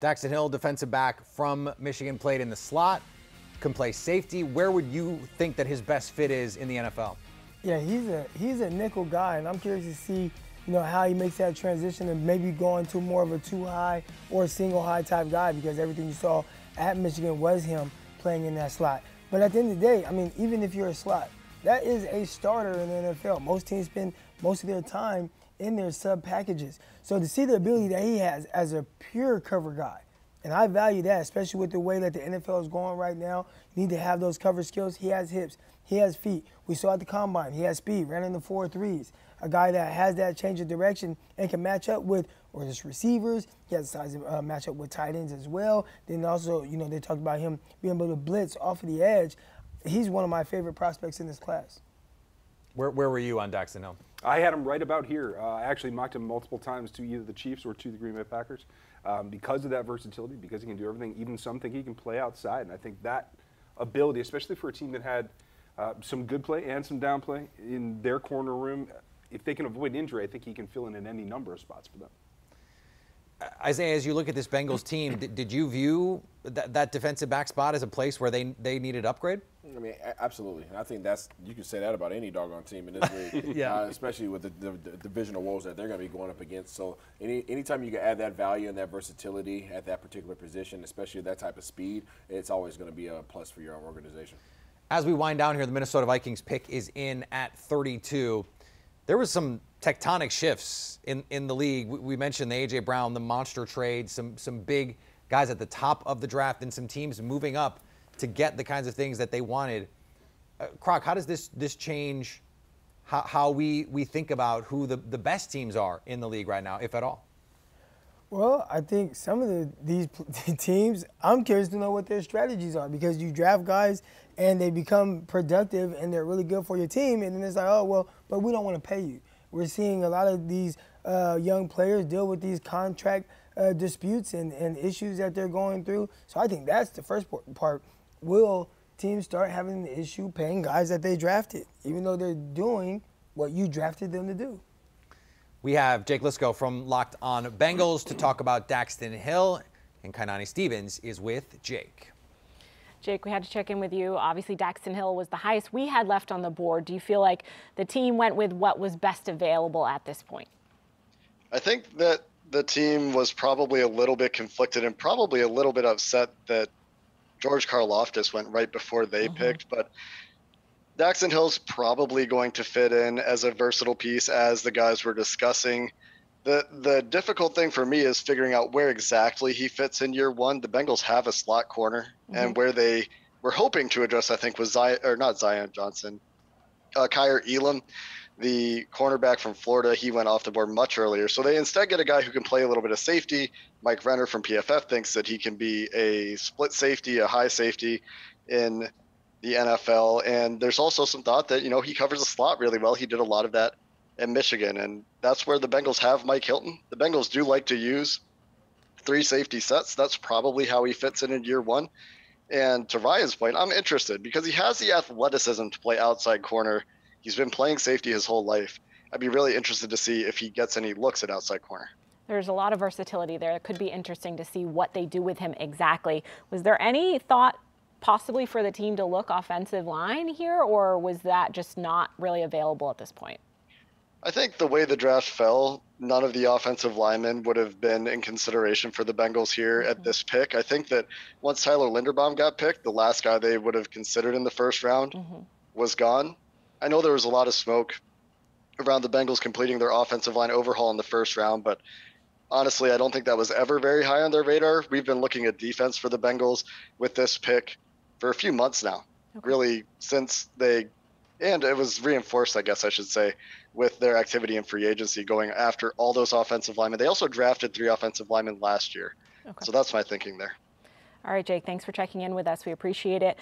Daxton Hill, defensive back from Michigan, played in the slot, can play safety. Where would you think that his best fit is in the NFL? Yeah, he's a nickel guy, and I'm curious to see, how he makes that transition and maybe go into more of a two high or a single high type guy, because everything you saw at Michigan was him playing in that slot. But at the end of the day, even if you're a slot, that is a starter in the NFL. Most teams spend most of their time in their sub packages. So to see the ability that he has as a pure cover guy, and I value that, especially with the way that the NFL is going right now. You need to have those cover skills. He has hips. He has feet. We saw at the combine, he has speed, ran in the 4.3s. A guy that has that change of direction and can match up with, or just receivers. He has the size to match up with tight ends as well. Then also, they talked about him being able to blitz off of the edge. He's one of my favorite prospects in this class. Where were you on Daxton Hill? I had him right about here. I actually mocked him multiple times to either the Chiefs or to the Green Bay Packers because of that versatility, because he can do everything, even something he can play outside. And I think that ability, especially for a team that had some good play and some down play in their corner room, if they can avoid injury, I think he can fill in any number of spots for them. Isaiah, as you look at this Bengals team, did you view that defensive back spot as a place where they needed upgrade? Absolutely. I think you can say that about any doggone team in this league, yeah. Especially with the divisional woes that they're going to be going up against. So anytime you can add that value and that versatility at that particular position, especially that type of speed, it's always going to be a plus for your organization. As we wind down here, the Minnesota Vikings pick is in at 32. There was some tectonic shifts in the league. We mentioned the A.J. Brown, the monster trade, some big guys at the top of the draft, and some teams moving up to get the kinds of things that they wanted. Croc, how does this change how we think about who the best teams are in the league right now, if at all? Well, I think some of these teams, I'm curious to know what their strategies are, because you draft guys and they become productive and they're really good for your team, and then it's like, oh, well, but we don't want to pay you. We're seeing a lot of these young players deal with these contract disputes and issues that they're going through. So I think that's the first part. Will teams start having the issue paying guys that they drafted, even though they're doing what you drafted them to do? We have Jake Liscow from Locked On Bengals to talk about Daxton Hill, and Kainani Stevens is with Jake. Jake, we had to check in with you. Obviously, Daxton Hill was the highest we had left on the board. Do you feel like the team went with what was best available at this point? I think that the team was probably a little bit conflicted and probably a little bit upset that George Karlaftis went right before they picked, but Daxton Hill's probably going to fit in as a versatile piece, as the guys were discussing. The difficult thing for me is figuring out where exactly he fits in year one. The Bengals have a slot corner, and where they were hoping to address, I think, was Kyer Elam, the cornerback from Florida. He went off the board much earlier. So they instead get a guy who can play a little bit of safety. Mike Renner from PFF thinks that he can be a split safety, a high safety in the NFL. And there's also some thought that, he covers the slot really well. He did a lot of that in Michigan, and that's where the Bengals have Mike Hilton. The Bengals do like to use 3 safety sets. That's probably how he fits in year one. And to Ryan's point, I'm interested because he has the athleticism to play outside corner. He's been playing safety his whole life. I'd be really interested to see if he gets any looks at outside corner. There's a lot of versatility there. It could be interesting to see what they do with him exactly. Was there any thought possibly for the team to look offensive line here, or was that just not really available at this point? I think the way the draft fell, none of the offensive linemen would have been in consideration for the Bengals here at this pick. I think that once Tyler Linderbaum got picked, the last guy they would have considered in the first round was gone. I know there was a lot of smoke around the Bengals completing their offensive line overhaul in the first round, but honestly, I don't think that was ever very high on their radar. We've been looking at defense for the Bengals with this pick for a few months now, really since and it was reinforced, I guess I should say, with their activity in free agency going after all those offensive linemen. They also drafted 3 offensive linemen last year. So that's my thinking there. All right, Jake, thanks for checking in with us. We appreciate it.